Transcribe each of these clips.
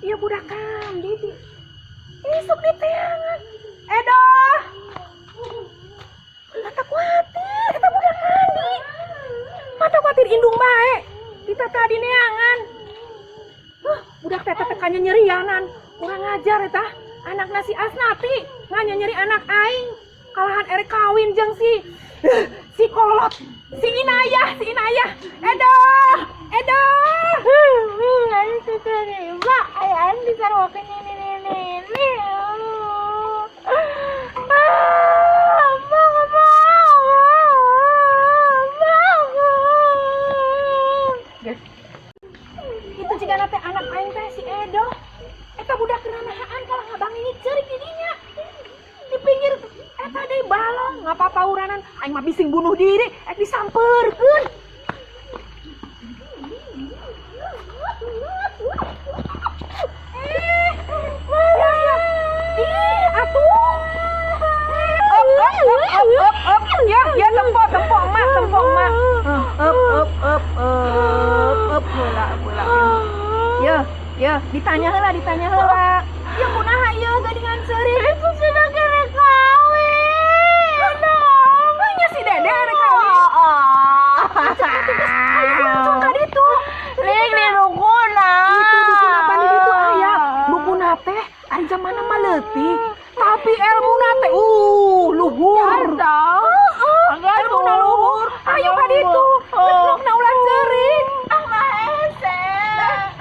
Iya budak kandi di isuk di teangan. Edoh. Mata kuatir, kita budak kandi. Mata kuatir indung bae. Kita tadi neangan. Budak teh tekannya nyerianan. Kurang ngajar eta. Anak nasi Asnati nganya nyeri anak aing. Kalahan ere kawin jeung si kolot, si Inayah. Edoh. Ayo terima, ayo bisa rokin ini. Itu jika nate anak aing teh si Edoh. Eta budak keranahaan kalau ngabang ini cerik didinya. Di pinggir eta deui balong, ngapa-apa uranan aing mah bising bunuh diri, disampeurkeun. Ya tempok emak. Ya, ditanya heula. Ya kunaha ieu gadingan seurik. Itu sudah kena kawin. Aduh, nya si Dede rek kawin. Ayo ka ditu. Ring di rukuna. Itu dukun apa di ditu aya? Dukun teh ari zamana mah leutik, tapi elmuna teh luhur. Elmuna luhur. Ayo ka ditu. Geus ulah ceurik. Ah mah hese.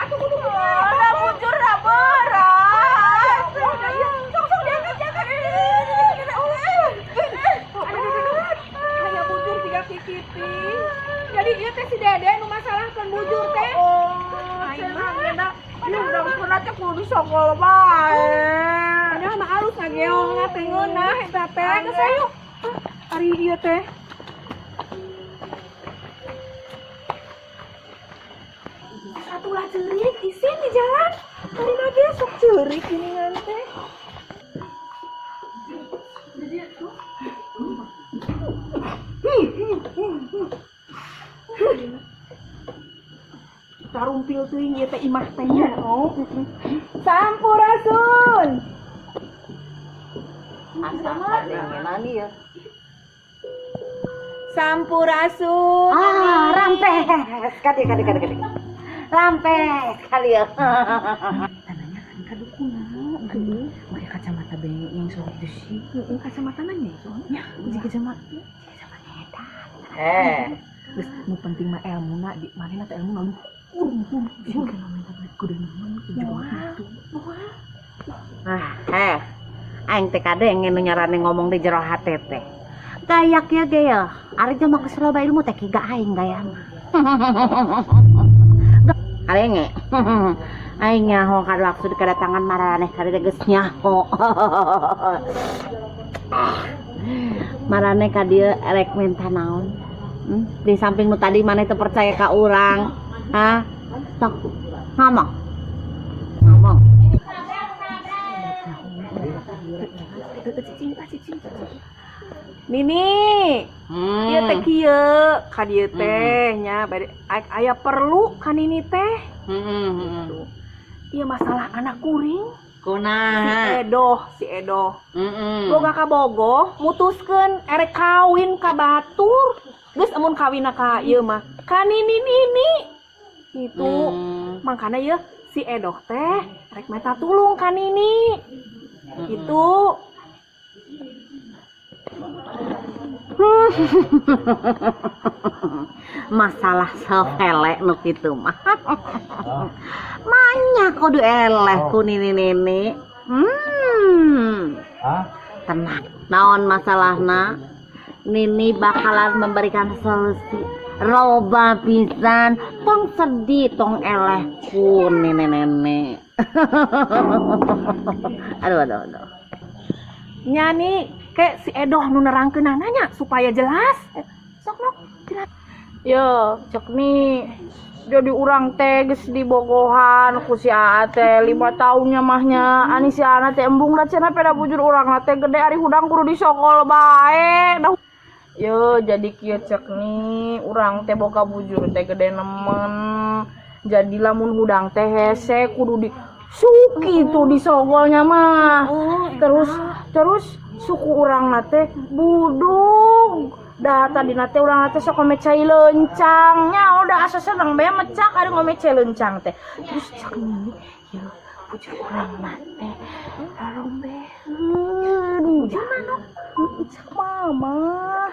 Atuh kudu Udah bujur dah berat. Sok diangkat. Aya bujur 3 kikiti. Jadi ieu teh si Dede nu masalahkeun bujur teh. Udah pernah teh kudu sokol bae. Padahal mah alus ngageong teh ngeunah eta teh. Geus ayo. Ari ieu teh. Satulah ceurik isin di jalan. Tadi lagi sok ceurik ini teh. Tarumpil teuing ieu teh imah teh nya. Sampurasun. Asa kadengenan ieu. Sampurasun. Rampes. Kade. Rampes kali ya. Tananya kan kadukuna. Pakai kacamata bengek yang sorot desi. Kacamata nanya soalnya. Kacamata eta. Terus nu penting mah ilmuna di manehna teh ilmuna luhur. Kudu naon Aing teh kadenge nu nyarane ngomong di jero hate teh. Gayak ya gaya. Ari teh mah keus loba ilmu teh kiga aing gayana. Kadenge. Aing nyaho kada waktu kedatangan maraneh kada geus nyaho. Maraneh ka dieu erek minta naon? Di samping nu tadi maneh teu percaya ka urang. Hah? Sok ngomong. Nini, ieu teh kieu ka dieu teh nya bade aya perlu ka Nini teh. Ieu masalah anak kuring. Kunaha? Si Edoh. Boga ka bogoh mutuskeun erek kawin ka batur. Geus amun kawinna ka ieu mah ka Nini. Itu makana ieu si Edoh teh rek minta tulung ka Nini. Gitu. Masalah sepele nu kitu mah. Manya kudu eleh ku nini. Tenang. Naon masalahna? Nini bakalan memberikan solusi. Roba pisan, tong sedih, tong eleh ku nini. Aduh. Nyani kayak si Edoh nu nerangkeunana nya supaya jelas. Sok nok jelas. Ya, cek nih. Jadi urang teh geus dibogohan ku si Aa teh 5 tahunnya mahnya. Ani si Ana teh embung da cenah peda bujur urang teh gede ari hudang kudu disokol bae. Yo, jadi kieu cek nih, urang teh boga bujur teh gede nemen. Jadi lamun hudang teh hese kudu Suki tuh disogolnya mah. Terus suku urang nate budug. Dah tadi nate urang nate sok ngomecai lencangnya udah asa seneng bae mecak ada ngomecai lencang teh. Terus cak ini ya bujur urang nate. Larang be. Bujur manok. Cak mama.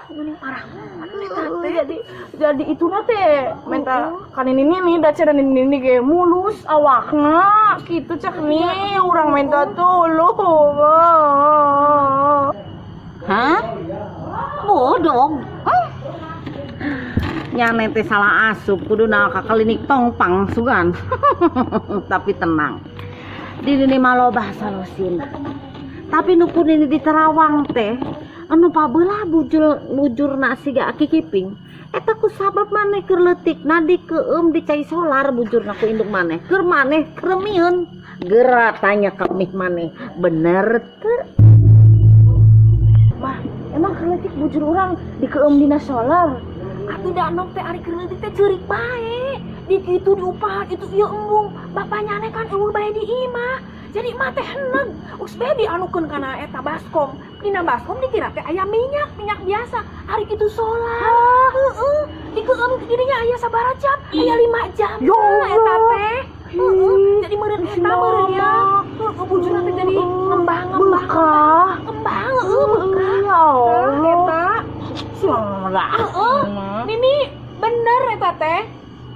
Ini parah banget Jadi itu nate minta kan ini nih daca dan ini kayak mulus awakna gitu cak nih urang minta tolong. Hah? Bodong? Nyane teh salah asup kudu na ka klinik tongpang sugan. Tapi tenang. Di dieu mah loba solusin. Tapi nu kudu di Terawang teh anu pabeula bujurna siga Aki Kiping eta ku sabab maneh keur leutikna dikeum di cai solar bujurna ku induk maneh keur maneh kremieun geura tanya ka mih maneh bener teu Mah emang keletik bujur urang dikeum dina solar. atuh da nok teh ari keur leutik teh ceurik bae di kitu diupahan itu ieu embung bapaknya aneh kan eueuh bae di imah jadi mah teh heneg us bae dianukeun kana eta baskom dina baskom dikira teh aya minyak biasa ari kitu solar heeh dikeum didinya aya sabaraha jam aya 5 jam eta teh heeh jadi meureun eta meureun ya bujurna teh jadi ngembang Bekah. kembang bekah Ya Allah. eta Solar. Nini bener eta teh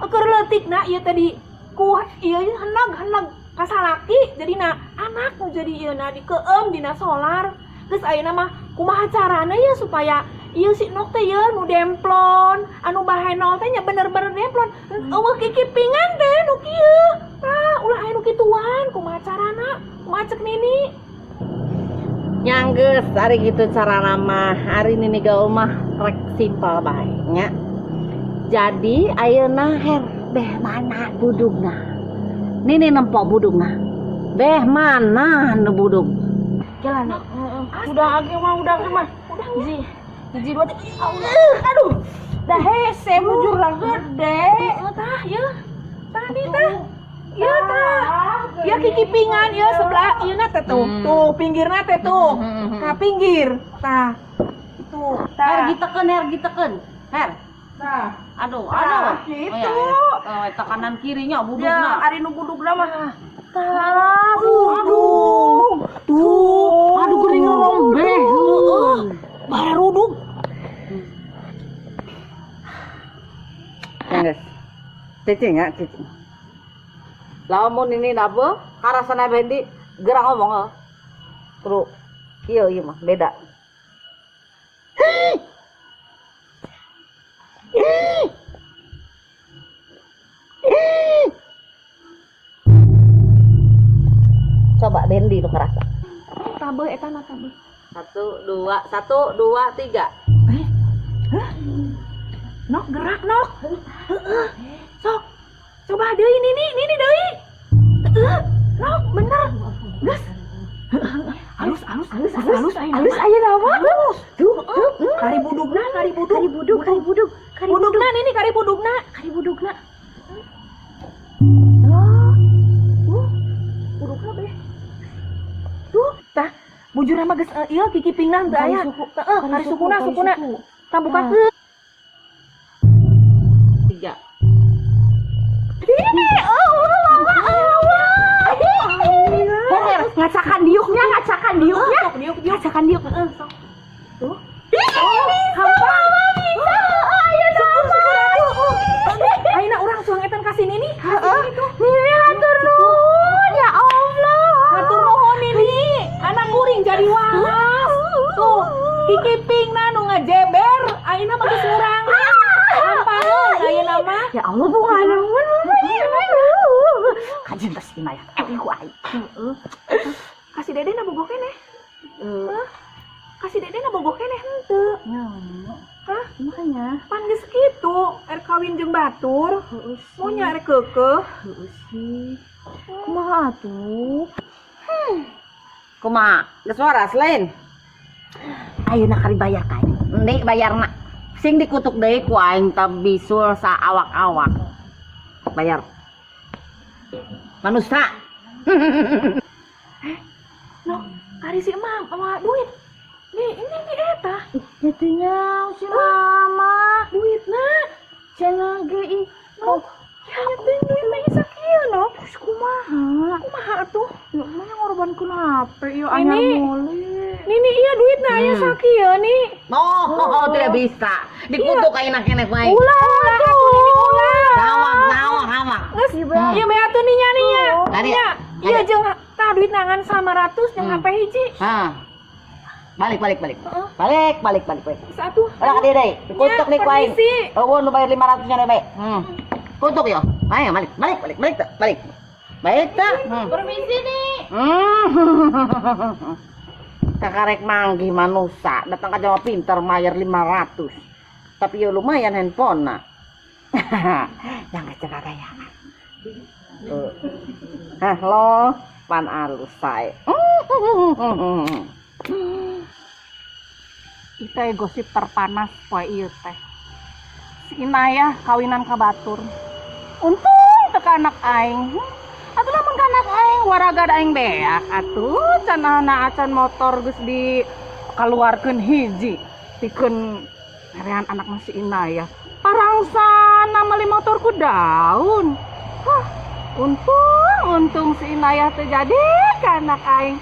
keur leutikna ieu tadi ku ieu heneg kasalaki jadina anak nu jadi ieuna dikeum dina solar geus ayeuna mah kumaha carana ya supaya ieu si Nok teh ieu nu demplon anu bahenol teh nya bener-bener demplon eueuh kikipingan teh nu kieu ulah aya nu kituan kumaha carana kumaha cek Nini nyanggeus ari gitu carana mah ari Nini gaul mah rek simpel bae nya jadi ayeuna her beh mana budugna Nini nempok budugna beh mana nu budug Jalan. Udah age mah hiji dua tiga. Aduh. Dah hese bujur lah gede. tah ieu tadi tah ieu tah ieu kikipingan ieu sebelah ieu na teh tuh pinggirna teh tuh nah pinggir tah tuh tah her giteken her tah aduh gitu. eta kanan kirinya Ya, budugna ari nu budugna mah. aduh aduh geuning rombe barudug Guys, cicing ya cicing. Lamun ini dabe, karasana bendi gerak ngomong terus kieu ieu mah beda. Coba bendi lu kerasa. tabe eta na tabe 1 2 3. Nok gerak Nok heeh sok coba deui Nini deui Nok bener geus halus ayeuna mah tuh kari budugna budugna Nini kari budugna budugna be tuh tah bujurna mah geus ieu kikipingna teu aya heeh kari sukuna tah buka 3. ini bener ngacakan diuknya ngacakan diuk heeh sok tuh gampang bisa ayo ayeuna urang suang etan ka sini nih Nini hatur nuhun ya Allah hatur nuhun Nini anak kuring jadi waras tuh kikipingna nu ngajeber ayeuna mah geus urang gampang ayeuna mah Ya Allah bungana. Kajen tas inaya. Aku ai. kasih dede na bogoh keneh kasih dede na bogoh keneh henteu hah Makanya pan geus kitu er kawin jeung batur mau nya er keukeuh sih. Kumaha atuh? Kumaha? Geus waras lain. Ayeuna kari bayar ka ini. Ende bayarna. Sing dikutuk deui ku aing teh bisul sa awak-awak. Bayar. Manusia No, ari si Mam sama duit. Ini eta. Jadinya si mama Duitna. cenah ge ih. No. Ya teh duitna isa kieu no. Terus kumaha? Kumaha atuh? Ya mana ngorbankeun HP ieu Ini. anyar muli. Nini iya duitna aya sakieu nih. Oh, tidak bisa. Dikutuk ka enak-enak bae. Ulah atuh Nini ulah. Hawak. Geus ieu mah atuh nya. Tadi. Nya. Iya jeung tah duit nangan 900 jeung HP hiji. Hah. Balik. Heeh. Balik. Satu. Udah ka deui. Dikutuk nih ku aing. permisi. Eueun lu bayar 500 nya bae. Kutuk yo. Ayo balik. Baik tah. Permisi nih. Kakarek manggih manusia, datang ka Jawa pinter mayar 500. Tapi ya lumayan handphone. Yang kecil gaya. Lo pan alus sae. Itu gosip terpanas poe ieu teh. Si Inayah kawinan ka batur. Untung teu ka anak aing. Atuh lamun ka anak aing waraga da aing beak atuh cenahna acan motor geus di kaluarkeun hiji pikeun nerean anakna si Inayah. Parangsana meuli motor ku daun. Hah, untung si Inayah teh jadi ka anak aing.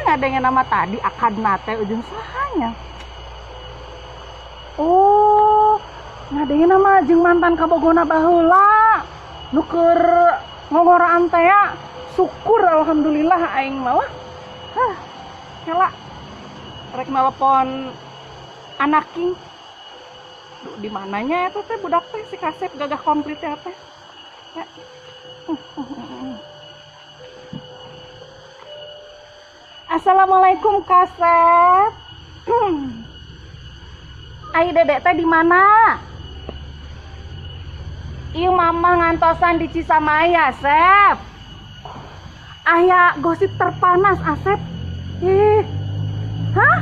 Ngadenge nama tadi akadna teh ujung sahanya. Oh, ngadenge nama jeung mantan kabogona baheula. Nu keur ngongoraan teh ya. Syukur alhamdulillah aing mah. Hah, kela rek nelpon anak king. Duh, di mananya eta teh budak teh si Kasep gagah komplit ya teh. Ya. Assalamualaikum Kasep. Ai dedek teh di mana? Ieu mama ngantosan di Cisamaya, Sep. Aya gosip terpanas, Asep. Hah?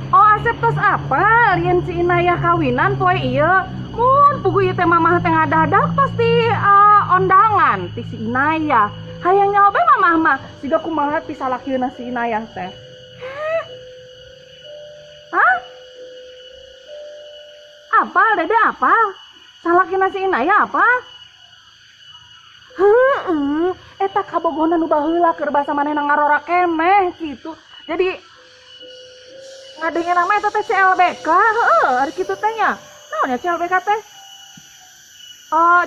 Oh, Asep tos apa? Lian si Inayah kawinan poe ieu. Mun pugu ieu teh mamah teh ngadadak tos ti ondangan ti si Inayah. Hayang nyawa bae mamah mah siga kumaha ti salakieuna si Inayah teh. Hah? Apa, Dede apa? Salakina si Inayah apa? Heueuh, eta kabogona nu baheula keur basa manehna ngarora keneh kitu. Jadi ngadenge nama eta teh CLBK, heeh, ari kitu teh nya. Naon nya CLBK teh?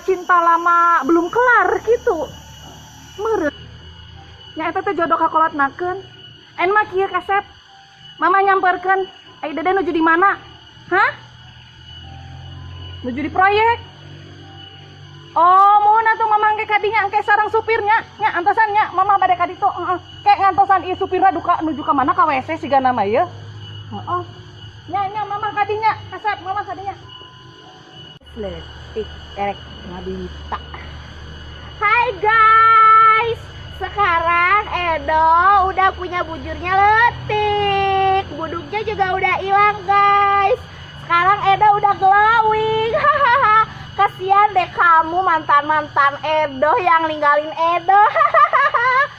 Cinta lama belum kelar gitu. Meureun. Nya eta teh jodoh kakolotnakeun. En mah kieu Kasep. Mama nyamperkeun, "Ai Dede nuju di mana?" Hah? Nuju di proyek. Oh, mun atuh mamang ke kadinya engke sareng supirnya, nya antosan nya mama bade ka ditu. Heeh. Kek ngantosan ieu supirna duka nuju ka mana ka WC sigana mah ieu. Heeh. Nya mama kadinya, Kasep mama kadinya. Letik erek ngadita. Hai guys. Sekarang Edo udah punya bujurnya Letik. Buduknya juga udah hilang guys. Sekarang Edo udah glowing. Hahaha. Kasihan deh kamu mantan-mantan Edo yang ninggalin Edo. Hahaha.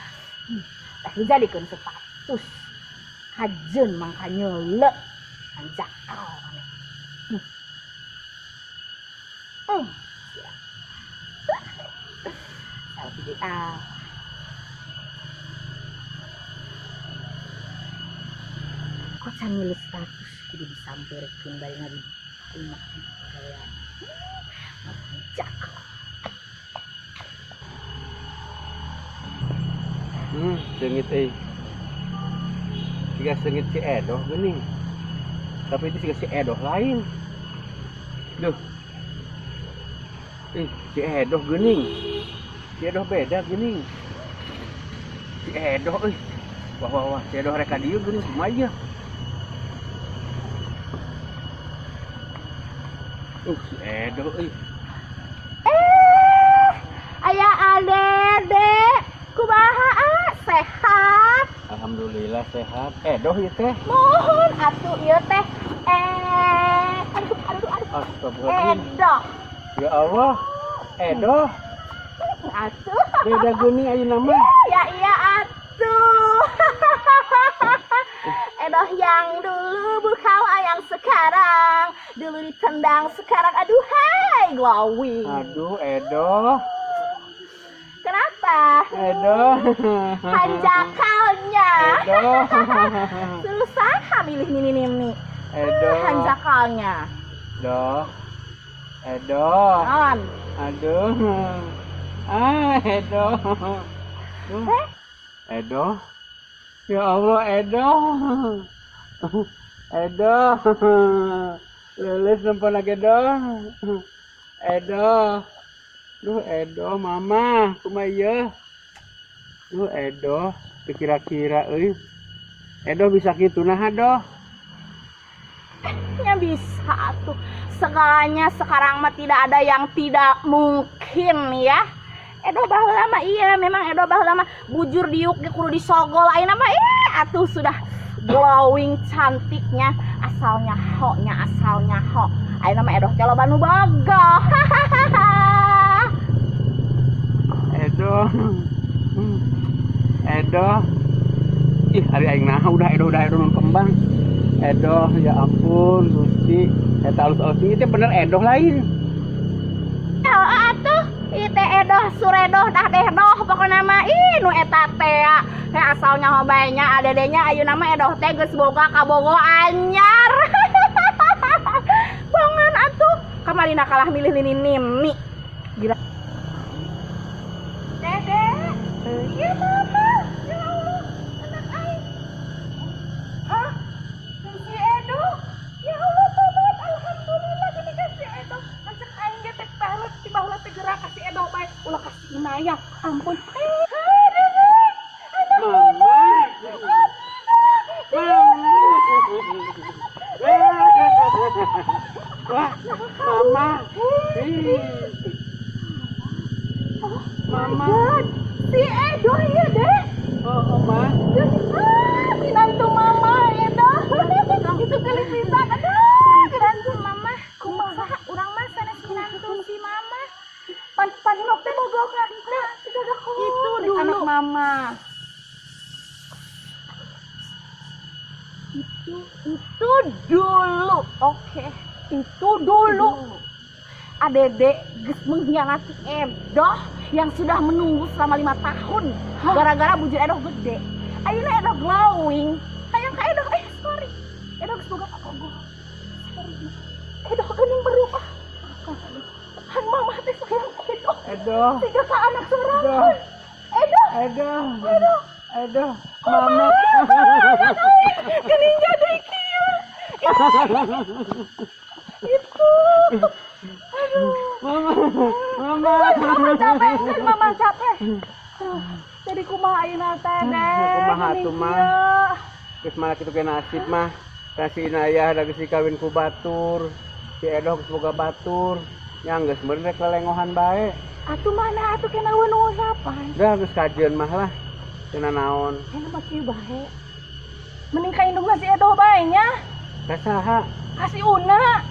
Tapi jadikeun status. Kajeun mangka nyeuleuh. Anjakal maneh. Kok can nyeuleuh status kudu disampeurkeun bae ngadi umat kaya anjakal. Sengit siga sengit si Edoh geuning. Tapi itu siga si Edoh lain. Duh. Si Edoh geuning. Si Edoh beda geuning. Si Edoh wah si Edoh rek ka dieu geuning kumaha. Si Edoh Aya Dede. Kumaha sehat? Alhamdulillah sehat. Edoh ieu teh. Mohon atuh ieu teh aduh. Astagfirullahaladzim. Edoh. Ya Allah. Edoh. atuh. Beda geuning ayeuna mah. Ya iya atuh. Edoh yang dulu bukan yang sekarang. Dulu ditendang sekarang aduhai glowing. Aduh, Edo. Kenapa? Edo. Hanjakalnya. Edo. Susah milih ini. Edo. Hanjakalnya. Edo. Non. Aduh. Edo. Edo. Ya Allah, Edo. Edo. Leles nempo lagi, Edo. Edo. Duh, Edo, mama, kumaha? Duh, Edo, kira-kira euy. Edo bisa kitu nah, Edo. Ya bisa tuh. Segalanya sekarang mah tidak ada yang tidak mungkin ya. Edo baheula mah iya, memang Edo baheula mah bujur diuk ge kudu disogol ayeuna mah atuh sudah glowing cantiknya asalnya ho. Ayeuna mah Edo teh loba nu boga. Edo. Edo. Ih, hari aing naha udah Edo nun kembang. Edo, ya ampun, Gusti. Eta alus-alus ini teh bener Edo lain. Atuh ieu teh Edo suredoh dah deh doh pokona mah nu eta teh asalnya bae nya adedenya ayeuna mah Edo teh geus boga kabogo anyar. Bangan atuh kamarina kalah milih nini. Gila. Dede. Iya mama. Ya Allah, anak aing. Hah? Si Edo. Ya Allah, tobat. Alhamdulillah gini kan si Edo. Macam aing ge teh talet ti baheula teh gerak ka si Edo bae. Ulah kasih inayah. Ampun. Dede. Mama. Wah, Mama. Mama. Si Edo iya deh. Oh, Ma. Pinantu mama Edo. Itu kali pisan. Aduh, pinantu mama. Kumaha urang mah sanes pinantu si mama. Pan-panok teh boga ka. Itu dulu anak mama. Itu dulu. Oke. Itu dulu. Adede geus mengkhianati Edo yang sudah menunggu selama 5 tahun. Gara-gara bujur Edo gede. Ayeuna Edo glowing. Hayang ka Edo, sorry. Edo geus boga kabogo. Sorry. Edo geuning berubah. Han mama teh sayang Edo. Edo. Tiga ka anak sorangan. Edo. Edo. Mama. Geuning jadi kieu. Itu. Mama. Mama capek. Jadi kumaha ayeuna teh, Dek? Kumaha tuh, Mah? Geus malah kitu ge nasib mah. Kasih inayah da geus dikawin ku batur. Si Edo geus boga batur. Yang geus meureun rek lelengohan bae. Atuh mana atuh kena nu sapan? Dah geus kajeun mah lah. Cenah naon? Enak mah kieu bae. Mending ka indungna si Edo bae nya. Kasaha? Kasih Una.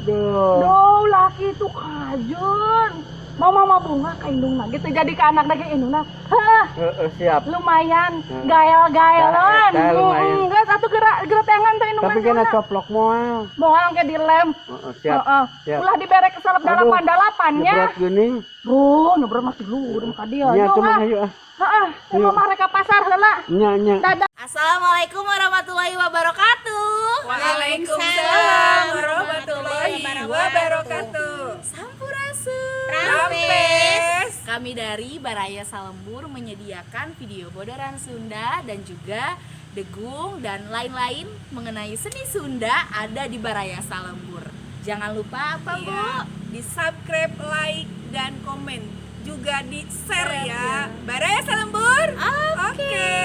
Duh, laki itu kajeun. Mama mah bunga ka indungna gitu jadi ka anak dage indungna. Heuh, Siap. lumayan gael-gaelan. Tah, lumayan. Geus atuh gerak tengan teh indungna. Tapi kena coplok moal. Moal ke dilem. Siap. Siap. Ulah diberek salep dalapan-dalapannya. Berat geuning. Duh, nu berat mah tilu ka dia. Nya tuh mah ayo ah. Heeh, mama rek ka pasar heula. Nya. Assalamualaikum warahmatullahi wabarakatuh. Waalaikumsalam warahmatullahi wabarakatuh. Sampurasun. Rampes. Kami dari Baraya Salembur menyediakan video bodoran Sunda dan juga degung dan lain-lain mengenai seni Sunda ada di Baraya Salembur. Jangan lupa apa, Bu? Iya, di subscribe, like, dan komen. Juga di share ya. Baraya Salembur. Oke.